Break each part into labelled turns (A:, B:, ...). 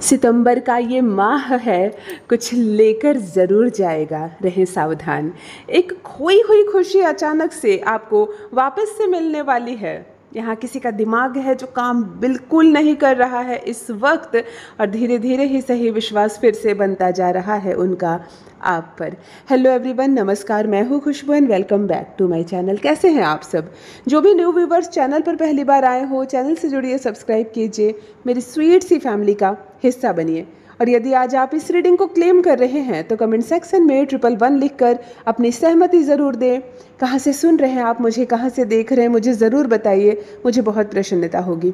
A: सितंबर का ये माह है, कुछ लेकर ज़रूर जाएगा, रहें सावधान। एक खोई हुई खुशी अचानक से आपको वापस से मिलने वाली है। यहाँ किसी का दिमाग है जो काम बिल्कुल नहीं कर रहा है इस वक्त, और धीरे धीरे ही सही विश्वास फिर से बनता जा रहा है उनका आप पर। हेलो एवरीवन, नमस्कार, मैं हूँ Khushboo and welcome back to my channel. कैसे हैं आप सब? जो भी न्यू व्यूवर्स चैनल पर पहली बार आए हो, चैनल से जुड़िए, सब्सक्राइब कीजिए, मेरी स्वीट सी फैमिली का हिस्सा बनिए। और यदि आज आप इस रीडिंग को क्लेम कर रहे हैं तो कमेंट सेक्शन में 111 लिखकर अपनी सहमति ज़रूर दें। कहाँ से सुन रहे हैं आप मुझे, कहाँ से देख रहे हैं, मुझे ज़रूर बताइए, मुझे बहुत प्रसन्नता होगी।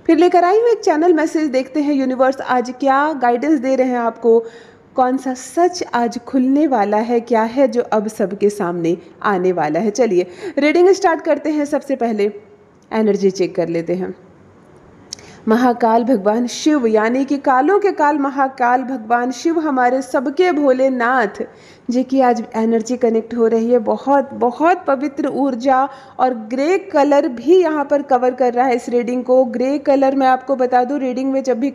A: फिर लेकर आई हूँ एक चैनल मैसेज, देखते हैं यूनिवर्स आज क्या गाइडेंस दे रहे हैं आपको। कौन सा सच आज खुलने वाला है, क्या है जो अब सबके सामने आने वाला है। चलिए रीडिंग स्टार्ट करते हैं। सबसे पहले एनर्जी चेक कर लेते हैं। महाकाल भगवान शिव, यानी कि कालों के काल महाकाल भगवान शिव, हमारे सबके भोलेनाथ जी की आज एनर्जी कनेक्ट हो रही है। बहुत बहुत पवित्र ऊर्जा, और ग्रे कलर भी यहाँ पर कवर कर रहा है इस रीडिंग को। ग्रे कलर मैं आपको बता दूँ, रीडिंग में जब भी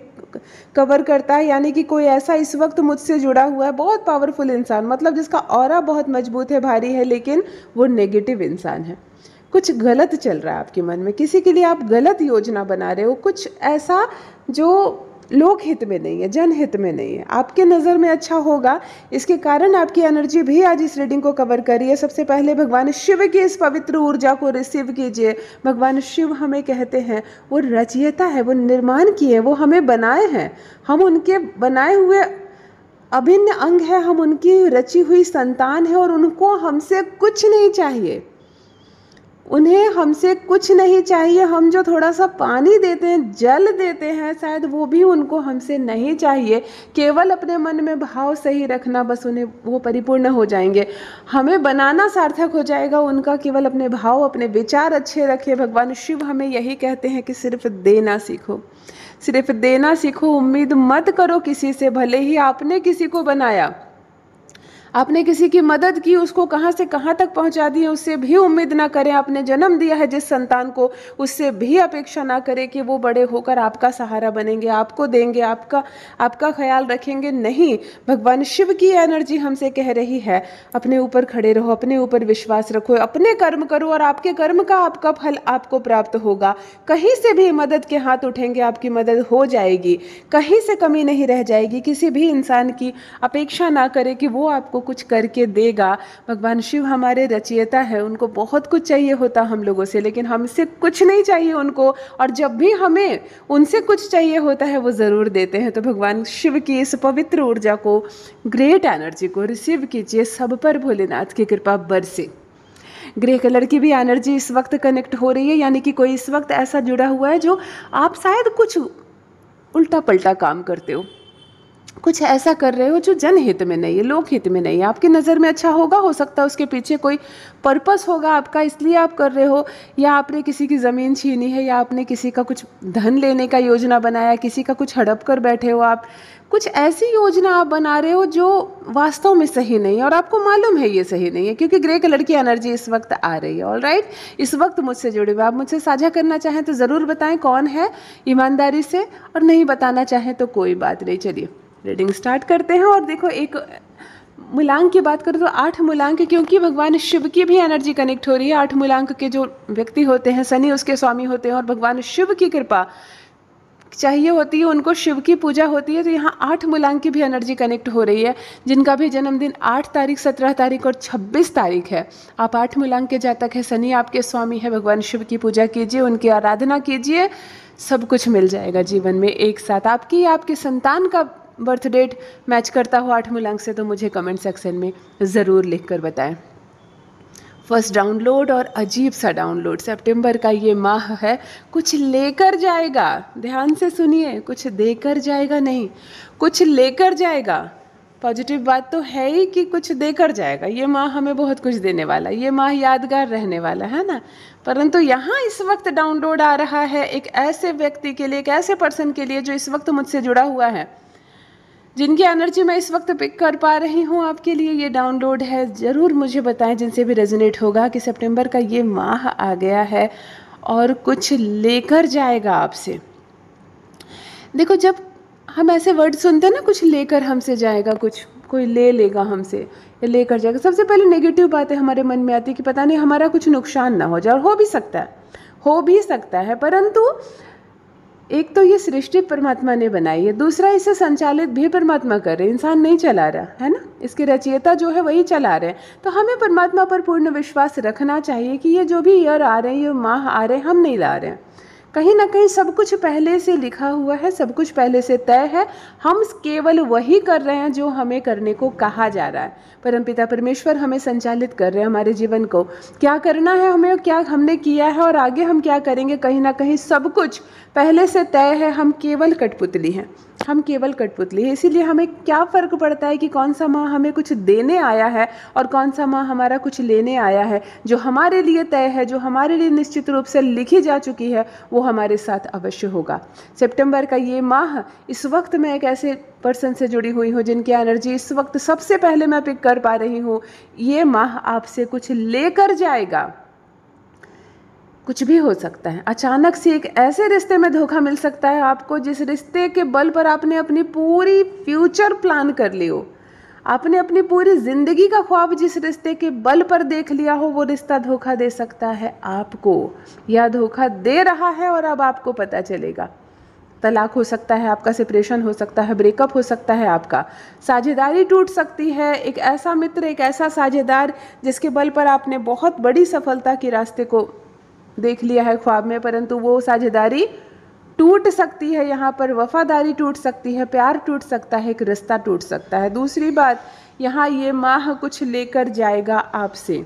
A: कवर करता है, यानी कि कोई ऐसा इस वक्त मुझसे जुड़ा हुआ है, बहुत पावरफुल इंसान, मतलब जिसका ऑरा बहुत मजबूत है, भारी है, लेकिन वो नेगेटिव इंसान है। कुछ गलत चल रहा है आपके मन में, किसी के लिए आप गलत योजना बना रहे हो, कुछ ऐसा जो लोक हित में नहीं है, जनहित में नहीं है, आपके नज़र में अच्छा होगा, इसके कारण आपकी एनर्जी भी आज इस रीडिंग को कवर करिए। सबसे पहले भगवान शिव की इस पवित्र ऊर्जा को रिसीव कीजिए। भगवान शिव हमें कहते हैं वो रचयिता है, वो निर्माण किए, वो हमें बनाए हैं, हम उनके बनाए हुए अभिन्न अंग है, हम उनकी रची हुई संतान है, और उनको हमसे कुछ नहीं चाहिए, उन्हें हमसे कुछ नहीं चाहिए। हम जो थोड़ा सा पानी देते हैं, जल देते हैं, शायद वो भी उनको हमसे नहीं चाहिए। केवल अपने मन में भाव सही रखना, बस उन्हें वो परिपूर्ण हो जाएंगे, हमें बनाना सार्थक हो जाएगा उनका। केवल अपने भाव, अपने विचार अच्छे रखें। भगवान शिव हमें यही कहते हैं कि सिर्फ देना सीखो, सिर्फ देना सीखो, उम्मीद मत करो किसी से। भले ही आपने किसी को बनाया, आपने किसी की मदद की, उसको कहाँ से कहाँ तक पहुँचा दिए, उससे भी उम्मीद ना करें। आपने जन्म दिया है जिस संतान को, उससे भी अपेक्षा ना करें कि वो बड़े होकर आपका सहारा बनेंगे, आपको देंगे, आपका ख्याल रखेंगे। नहीं, भगवान शिव की एनर्जी हमसे कह रही है अपने ऊपर खड़े रहो, अपने ऊपर विश्वास रखो, अपने कर्म करो, और आपके कर्म का आपका फल आपको प्राप्त होगा। कहीं से भी मदद के हाथ उठेंगे, आपकी मदद हो जाएगी, कहीं से कमी नहीं रह जाएगी। किसी भी इंसान की अपेक्षा ना करें कि वो आपको कुछ करके देगा। भगवान शिव हमारे रचयिता है, उनको बहुत कुछ चाहिए होता हम लोगों से, लेकिन हमसे कुछ नहीं चाहिए उनको, और जब भी हमें उनसे कुछ चाहिए होता है वो ज़रूर देते हैं। तो भगवान शिव की इस पवित्र ऊर्जा को, ग्रेट एनर्जी को रिसीव कीजिए। सब पर भोलेनाथ की कृपा बरसे। ग्रे कलर की भी एनर्जी इस वक्त कनेक्ट हो रही है, यानी कि कोई इस वक्त ऐसा जुड़ा हुआ है जो आप शायद कुछ उल्टा पल्टा काम करते हो, कुछ ऐसा कर रहे हो जो जनहित में नहीं है, लोकहित में नहीं है, आपकी नज़र में अच्छा होगा, हो सकता है उसके पीछे कोई पर्पस होगा आपका, इसलिए आप कर रहे हो। या आपने किसी की ज़मीन छीनी है, या आपने किसी का कुछ धन लेने का योजना बनाया, किसी का कुछ हड़प कर बैठे हो आप, कुछ ऐसी योजना आप बना रहे हो जो वास्तव में सही नहीं है, और आपको मालूम है ये सही नहीं है, क्योंकि ग्रे कलर की एनर्जी इस वक्त आ रही है। ऑलराइट, इस वक्त मुझसे जुड़े हुए आप मुझसे साझा करना चाहें तो ज़रूर बताएं कौन है, ईमानदारी से, और नहीं बताना चाहें तो कोई बात नहीं। चलिए रीडिंग स्टार्ट करते हैं। और देखो, एक मूलांक की बात करें तो 8 मूलांक, क्योंकि भगवान शिव की भी एनर्जी कनेक्ट हो रही है। 8 मूलांक के जो व्यक्ति होते हैं, शनि उसके स्वामी होते हैं, और भगवान शिव की कृपा चाहिए होती है उनको, शिव की पूजा होती है। तो यहाँ 8 मूलांक की भी एनर्जी कनेक्ट हो रही है, जिनका भी जन्मदिन 8 तारीख, 17 तारीख और 26 तारीख है। आप 8 मूलांक के जातक है, शनि आपके स्वामी है। भगवान शिव की पूजा कीजिए, उनकी आराधना कीजिए, सब कुछ मिल जाएगा जीवन में एक साथ। आपके संतान का बर्थ डेट मैच करता हो 8 मूलांक से तो मुझे कमेंट सेक्शन में ज़रूर लिखकर बताएं। फर्स्ट डाउनलोड, और अजीब सा डाउनलोड, सितंबर का ये माह है, कुछ लेकर जाएगा। ध्यान से सुनिए, कुछ देकर जाएगा नहीं, कुछ लेकर जाएगा। पॉजिटिव बात तो है ही कि कुछ देकर जाएगा। ये माह हमें बहुत कुछ देने वाला, ये माह यादगार रहने वाला है ना। परंतु यहाँ इस वक्त डाउनलोड आ रहा है एक ऐसे व्यक्ति के लिए, एक ऐसे पर्सन के लिए जो इस वक्त मुझसे जुड़ा हुआ है, जिनकी एनर्जी मैं इस वक्त पिक कर पा रही हूँ। आपके लिए ये डाउनलोड है, ज़रूर मुझे बताएं जिनसे भी रेजोनेट होगा कि सितंबर का ये माह आ गया है और कुछ लेकर जाएगा आपसे। देखो, जब हम ऐसे वर्ड सुनते हैं ना, कुछ लेकर हमसे जाएगा, कुछ कोई ले लेगा हमसे या लेकर जाएगा। सबसे पहले नेगेटिव बातें हमारे मन में आती है कि पता नहीं हमारा कुछ नुकसान ना हो जाए, और हो भी सकता है। परंतु एक तो ये सृष्टि परमात्मा ने बनाई है, दूसरा इसे संचालित भी परमात्मा कर रहे हैं, इंसान नहीं चला रहा है ना, इसके रचयिता जो है वही चला रहे हैं। तो हमें परमात्मा पर पूर्ण विश्वास रखना चाहिए कि ये जो भी ईयर आ रहे हैं, ये माह आ रहे हैं, हम नहीं ला रहे हैं। कहीं ना कहीं सब कुछ पहले से लिखा हुआ है, सब कुछ पहले से तय है, हम केवल वही कर रहे हैं जो हमें करने को कहा जा रहा है। परमपिता परमेश्वर हमें संचालित कर रहे हैं हमारे जीवन को, क्या करना है हमें, क्या हमने किया है और आगे हम क्या करेंगे। कहीं ना कहीं सब कुछ पहले से तय है, हम केवल कठपुतली हैं, हम केवल कठपुतली है। इसीलिए हमें क्या फ़र्क पड़ता है कि कौन सा माह हमें कुछ देने आया है और कौन सा माह हमारा कुछ लेने आया है। जो हमारे लिए तय है, जो हमारे लिए निश्चित रूप से लिखी जा चुकी है, वो हमारे साथ अवश्य होगा। सितंबर का ये माह, इस वक्त मैं एक ऐसे पर्सन से जुड़ी हुई हूँ जिनकी एनर्जी इस वक्त सबसे पहले मैं पिक कर पा रही हूँ। ये माह आपसे कुछ लेकर जाएगा। कुछ भी हो सकता है, अचानक से एक ऐसे रिश्ते में धोखा मिल सकता है आपको जिस रिश्ते के बल पर आपने अपनी पूरी फ्यूचर प्लान कर ली हो, आपने अपनी पूरी जिंदगी का ख्वाब जिस रिश्ते के बल पर देख लिया हो, वो रिश्ता धोखा दे सकता है आपको, या धोखा दे रहा है और अब आपको पता चलेगा। तलाक हो सकता है आपका, सेपरेशन हो सकता है, ब्रेकअप हो सकता है आपका, साझेदारी टूट सकती है। एक ऐसा मित्र, एक ऐसा साझेदार जिसके बल पर आपने बहुत बड़ी सफलता के रास्ते को देख लिया है ख्वाब में, परंतु वो साझेदारी टूट सकती है। यहाँ पर वफादारी टूट सकती है, प्यार टूट सकता है, एक रिश्ता टूट सकता है। दूसरी बात, यहाँ ये माह कुछ लेकर जाएगा आपसे।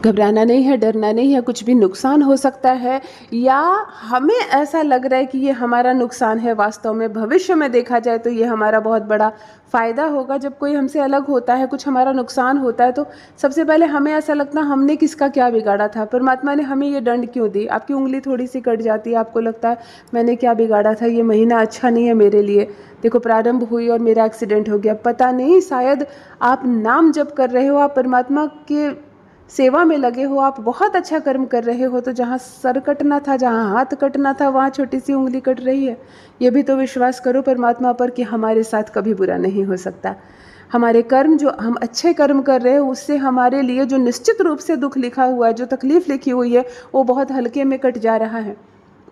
A: घबराना नहीं है, डरना नहीं है, कुछ भी नुकसान हो सकता है, या हमें ऐसा लग रहा है कि ये हमारा नुकसान है, वास्तव में भविष्य में देखा जाए तो ये हमारा बहुत बड़ा फ़ायदा होगा। जब कोई हमसे अलग होता है, कुछ हमारा नुकसान होता है, तो सबसे पहले हमें ऐसा लगता है हमने किसका क्या बिगाड़ा था, परमात्मा ने हमें ये दंड क्यों दी। आपकी उंगली थोड़ी सी कट जाती है, आपको लगता है मैंने क्या बिगाड़ा था, ये महीना अच्छा नहीं है मेरे लिए, देखो प्रारंभ हुई और मेरा एक्सीडेंट हो गया। पता नहीं, शायद आप नाम जप कर रहे हो, आप परमात्मा के सेवा में लगे हो, आप बहुत अच्छा कर्म कर रहे हो, तो जहाँ सर कटना था, जहाँ हाथ कटना था, वहाँ छोटी सी उंगली कट रही है। ये भी तो विश्वास करो परमात्मा पर कि हमारे साथ कभी बुरा नहीं हो सकता। हमारे कर्म, जो हम अच्छे कर्म कर रहे हैं, उससे हमारे लिए जो निश्चित रूप से दुख लिखा हुआ है, जो तकलीफ लिखी हुई है, वो बहुत हल्के में कट जा रहा है,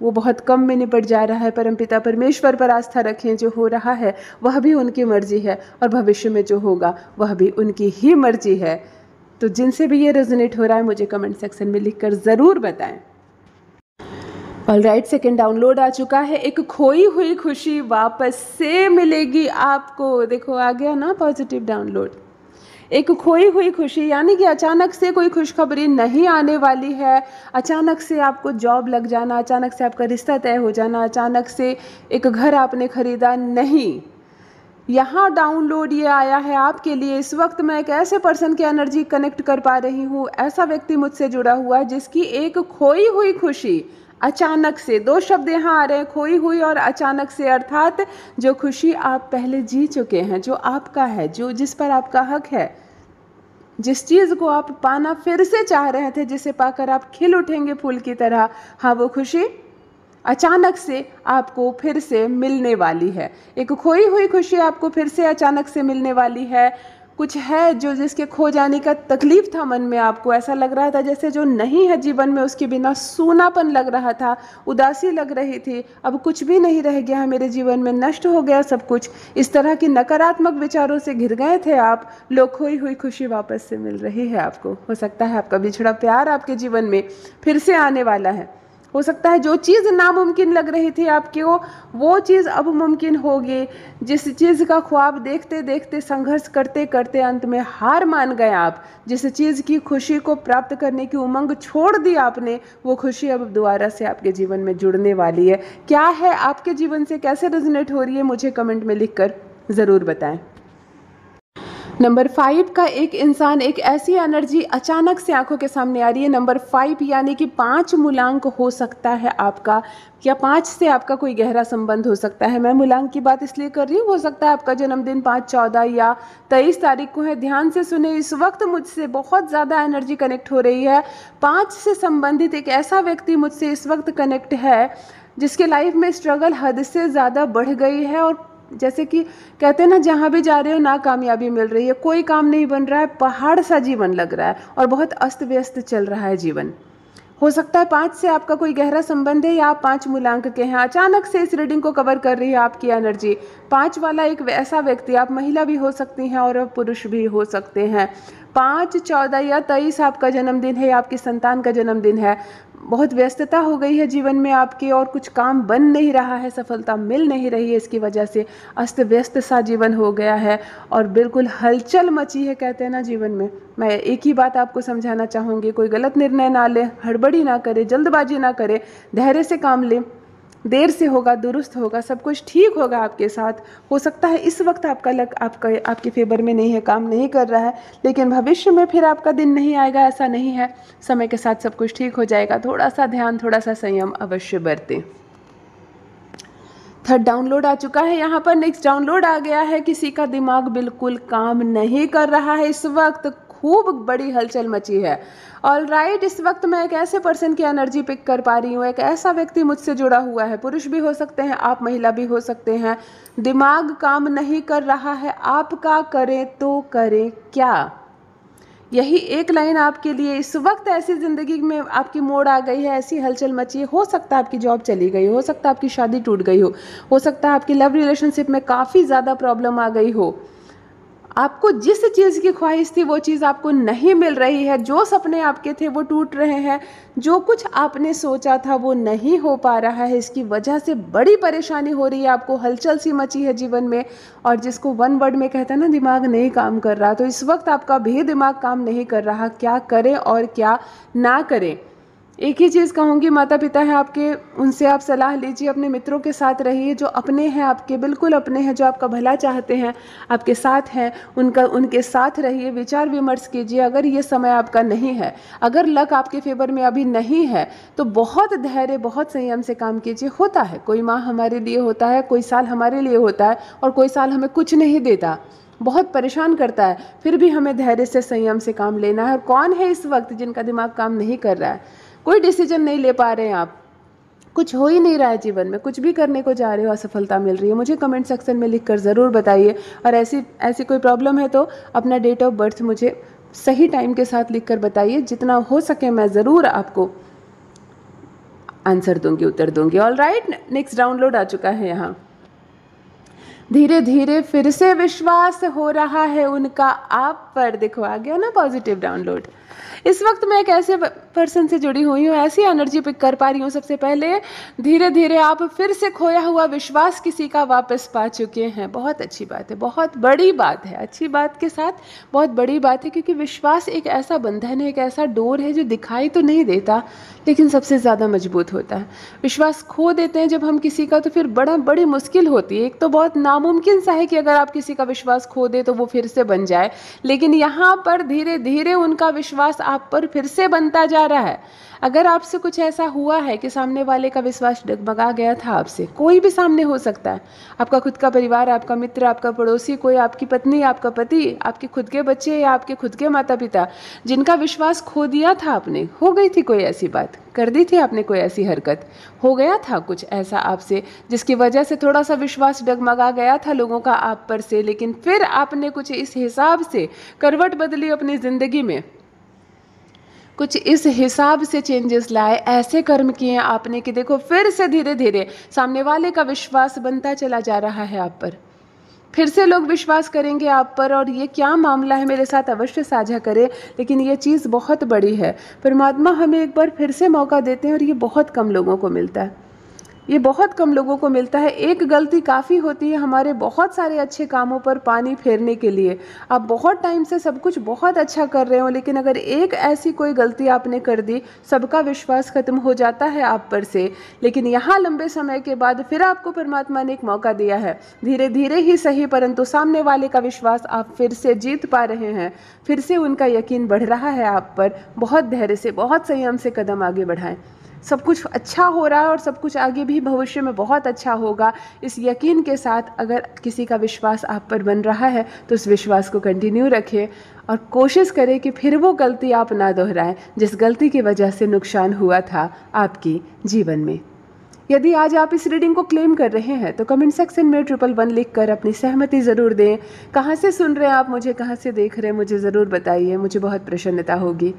A: वो बहुत कम में निपट जा रहा है। परमपिता परमेश्वर पर आस्था रखें, जो हो रहा है वह भी उनकी मर्जी है, और भविष्य में जो होगा वह भी उनकी ही मर्जी है। तो जिनसे भी ये रेजोनेट हो रहा है, मुझे कमेंट सेक्शन में लिखकर ज़रूर बताएं। ऑलराइट, सेकंड डाउनलोड आ चुका है। एक खोई हुई खुशी वापस से मिलेगी आपको। देखो आ गया ना पॉजिटिव डाउनलोड। एक खोई हुई खुशी, यानी कि अचानक से कोई खुशखबरी नहीं आने वाली है। अचानक से आपको जॉब लग जाना, अचानक से आपका रिश्ता तय हो जाना, अचानक से एक घर आपने खरीदा, नहीं। यहाँ डाउनलोड ये आया है आपके लिए। इस वक्त मैं एक ऐसे पर्सन की एनर्जी कनेक्ट कर पा रही हूँ, ऐसा व्यक्ति मुझसे जुड़ा हुआ है जिसकी एक खोई हुई खुशी अचानक से, दो शब्द यहाँ आ रहे हैं, खोई हुई और अचानक से, अर्थात जो खुशी आप पहले जी चुके हैं, जो आपका है, जो जिस पर आपका हक है, जिस चीज़ को आप पाना फिर से चाह रहे थे, जिसे पाकर आप खिल उठेंगे फूल की तरह, हाँ वो खुशी अचानक से आपको फिर से मिलने वाली है। एक खोई हुई खुशी आपको फिर से अचानक से मिलने वाली है। कुछ है जो जिसके खो जाने का तकलीफ था मन में, आपको ऐसा लग रहा था जैसे जो नहीं है जीवन में उसके बिना सूनापन लग रहा था, उदासी लग रही थी, अब कुछ भी नहीं रह गया है मेरे जीवन में, नष्ट हो गया सब कुछ। इस तरह की नकारात्मक विचारों से घिर गए थे आप, लो खोई हुई खुशी वापस से मिल रही है आपको। हो सकता है आपका बिछड़ा प्यार आपके जीवन में फिर से आने वाला है। हो सकता है जो चीज़ नामुमकिन लग रही थी आपकी वो चीज़ अब मुमकिन होगी। जिस चीज़ का ख्वाब देखते देखते, संघर्ष करते करते अंत में हार मान गए आप, जिस चीज़ की खुशी को प्राप्त करने की उमंग छोड़ दी आपने, वो खुशी अब दोबारा से आपके जीवन में जुड़ने वाली है। क्या है आपके जीवन से, कैसे रेजोनेट हो रही है, मुझे कमेंट में लिखकर ज़रूर बताएं। नंबर 5 का एक इंसान, एक ऐसी एनर्जी अचानक से आंखों के सामने आ रही है। नंबर 5 यानी कि 5 मूलांक हो सकता है आपका, या 5 से आपका कोई गहरा संबंध हो सकता है। मैं मूलांक की बात इसलिए कर रही हूँ, हो सकता है आपका जन्मदिन 5, 14 या 23 तारीख को है। ध्यान से सुने, इस वक्त मुझसे बहुत ज़्यादा एनर्जी कनेक्ट हो रही है। 5 से संबंधित एक ऐसा व्यक्ति मुझसे इस वक्त कनेक्ट है जिसके लाइफ में स्ट्रगल हद से ज़्यादा बढ़ गई है, और जैसे कि कहते हैं ना, जहाँ भी जा रहे हो ना कामयाबी मिल रही है, कोई काम नहीं बन रहा है, पहाड़ सा जीवन लग रहा है और बहुत अस्त व्यस्त चल रहा है जीवन। हो सकता है 5 से आपका कोई गहरा संबंध है या आप 5 मूलांक के हैं। अचानक से इस रीडिंग को कवर कर रही है आपकी एनर्जी 5 वाला एक ऐसा व्यक्ति, आप महिला भी हो सकती हैं और पुरुष भी हो सकते हैं। 5, 14 या 23 आपका जन्मदिन है या आपकी संतान का जन्मदिन है। बहुत व्यस्तता हो गई है जीवन में आपके और कुछ काम बन नहीं रहा है, सफलता मिल नहीं रही है, इसकी वजह से अस्त व्यस्त सा जीवन हो गया है और बिल्कुल हलचल मची है, कहते हैं ना जीवन में। मैं एक ही बात आपको समझाना चाहूँगी, कोई गलत निर्णय ना ले, हड़बड़ी ना करे, जल्दबाजी ना करे, धैर्य से काम ले। देर से होगा दुरुस्त होगा, सब कुछ ठीक होगा आपके साथ। हो सकता है इस वक्त आपका लक आपके फेवर में नहीं है, काम नहीं कर रहा है, लेकिन भविष्य में फिर आपका दिन नहीं आएगा, ऐसा नहीं है। समय के साथ सब कुछ ठीक हो जाएगा। थोड़ा सा ध्यान, थोड़ा सा संयम अवश्य बरतें। 3rd डाउनलोड आ चुका है यहाँ पर। नेक्स्ट डाउनलोड आ गया है, किसी का दिमाग बिल्कुल काम नहीं कर रहा है इस वक्त, खूब बड़ी हलचल मची है। ऑलराइट, इस वक्त मैं एक ऐसे पर्सन की एनर्जी पिक कर पा रही हूँ, एक ऐसा व्यक्ति मुझसे जुड़ा हुआ है, पुरुष भी हो सकते हैं आप, महिला भी हो सकते हैं। दिमाग काम नहीं कर रहा है आपका, करें तो करें क्या? यही एक लाइन आपके लिए। इस वक्त ऐसी ज़िंदगी में आपकी मोड़ आ गई है, ऐसी हलचल मची है। हो सकता है आपकी जॉब चली गई हो सकता है आपकी शादी टूट गई हो सकता है आपकी लव रिलेशनशिप में काफ़ी ज़्यादा प्रॉब्लम आ गई हो, आपको जिस चीज़ की ख्वाहिश थी वो चीज़ आपको नहीं मिल रही है, जो सपने आपके थे वो टूट रहे हैं, जो कुछ आपने सोचा था वो नहीं हो पा रहा है, इसकी वजह से बड़ी परेशानी हो रही है आपको, हलचल सी मची है जीवन में। और जिसको 1 वर्ड में कहते हैं ना, दिमाग नहीं काम कर रहा, तो इस वक्त आपका भी दिमाग काम नहीं कर रहा। क्या करें और क्या ना करें? एक ही चीज़ कहूँगी, माता पिता हैं आपके, उनसे आप सलाह लीजिए। अपने मित्रों के साथ रहिए जो अपने हैं, आपके बिल्कुल अपने हैं, जो आपका भला चाहते हैं, आपके साथ हैं, उनके साथ रहिए, विचार विमर्श कीजिए। अगर ये समय आपका नहीं है, अगर लक आपके फेवर में अभी नहीं है, तो बहुत धैर्य, बहुत संयम से काम कीजिए। होता है, कोई माह हमारे लिए होता है, कोई साल हमारे लिए होता है, और कोई साल हमें कुछ नहीं देता, बहुत परेशान करता है, फिर भी हमें धैर्य से संयम से काम लेना है। और कौन है इस वक्त जिनका दिमाग काम नहीं कर रहा है, कोई डिसीजन नहीं ले पा रहे हैं आप, कुछ हो ही नहीं रहा है जीवन में, कुछ भी करने को जा रहे हो असफलता मिल रही है? मुझे कमेंट सेक्शन में लिखकर ज़रूर बताइए। और ऐसी कोई प्रॉब्लम है तो अपना डेट ऑफ बर्थ मुझे सही टाइम के साथ लिखकर बताइए, जितना हो सके मैं ज़रूर आपको आंसर दूंगी, उत्तर दूंगी। ऑलराइट, नेक्स्ट डाउनलोड आ चुका है यहाँ। धीरे धीरे फिर से विश्वास हो रहा है उनका आप पर। देखो आ गया ना पॉजिटिव डाउनलोड। इस वक्त मैं एक ऐसे पर्सन से जुड़ी हुई हूँ, ऐसी एनर्जी पिक कर पा रही हूँ। सबसे पहले धीरे धीरे आप फिर से खोया हुआ विश्वास किसी का वापस पा चुके हैं। बहुत अच्छी बात है, बहुत बड़ी बात है, अच्छी बात के साथ बहुत बड़ी बात है, क्योंकि विश्वास एक ऐसा बंधन है, एक ऐसा डोर है जो दिखाई तो नहीं देता लेकिन सबसे ज़्यादा मजबूत होता है। विश्वास खो देते हैं जब हम किसी का, तो फिर बड़ी मुश्किल होती है। एक तो बहुत नामुमकिन सा है कि अगर आप किसी का विश्वास खो दे तो वो फिर से बन जाए, लेकिन यहाँ पर धीरे धीरे उनका विश्वास आप पर फिर से बनता जा रहा है। अगर आपसे कुछ ऐसा हुआ है कि सामने वाले का विश्वास डगमगा गया था आपसे, कोई भी सामने हो सकता है, आपका खुद का परिवार, आपका मित्र, आपका पड़ोसी, कोई आपकी पत्नी, आपका पति, आपके खुद के बच्चे या आपके खुद के माता पिता, जिनका विश्वास खो दिया था आपने, हो गई थी कोई ऐसी बात, कर दी थी आपने कोई ऐसी हरकत, हो गया था कुछ ऐसा आपसे जिसकी वजह से थोड़ा सा विश्वास डगमगा गया था लोगों का आप पर से, लेकिन फिर आपने कुछ इस हिसाब से करवट बदली अपनी ज़िंदगी में, कुछ इस हिसाब से चेंजेस लाए, ऐसे कर्म किए आपने कि देखो फिर से धीरे धीरे सामने वाले का विश्वास बनता चला जा रहा है आप पर। फिर से लोग विश्वास करेंगे आप पर। और ये क्या मामला है मेरे साथ अवश्य साझा करें, लेकिन ये चीज़ बहुत बड़ी है। परमात्मा हमें एक बार फिर से मौका देते हैं और ये बहुत कम लोगों को मिलता है, ये बहुत कम लोगों को मिलता है। एक गलती काफ़ी होती है हमारे बहुत सारे अच्छे कामों पर पानी फेरने के लिए। आप बहुत टाइम से सब कुछ बहुत अच्छा कर रहे हो, लेकिन अगर एक ऐसी कोई गलती आपने कर दी, सबका विश्वास खत्म हो जाता है आप पर से। लेकिन यहाँ लंबे समय के बाद फिर आपको परमात्मा ने एक मौका दिया है, धीरे धीरे ही सही, परंतु सामने वाले का विश्वास आप फिर से जीत पा रहे हैं, फिर से उनका यकीन बढ़ रहा है आप पर। बहुत धैर्य से, बहुत संयम से कदम आगे बढ़ाएं। सब कुछ अच्छा हो रहा है और सब कुछ आगे भी भविष्य में बहुत अच्छा होगा, इस यकीन के साथ। अगर किसी का विश्वास आप पर बन रहा है तो उस विश्वास को कंटिन्यू रखें और कोशिश करें कि फिर वो गलती आप ना दोहराएं जिस गलती की वजह से नुकसान हुआ था आपकी जीवन में। यदि आज आप इस रीडिंग को क्लेम कर रहे हैं तो कमेंट सेक्शन में 111 लिख कर अपनी सहमति ज़रूर दें। कहाँ से सुन रहे हैं आप मुझे, कहाँ से देख रहे हैं, मुझे ज़रूर बताइए, मुझे बहुत प्रसन्नता होगी।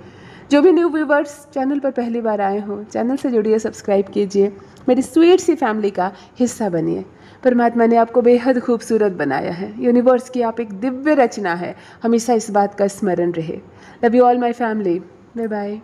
A: जो भी न्यू व्यूवर्स चैनल पर पहली बार आए हों, चैनल से जुड़िए, सब्सक्राइब कीजिए, मेरी स्वीट सी फैमिली का हिस्सा बनिए। परमात्मा ने आपको बेहद खूबसूरत बनाया है। यूनिवर्स की आप एक दिव्य रचना है। हमेशा इस बात का स्मरण रहे। Love you all my family. Bye bye.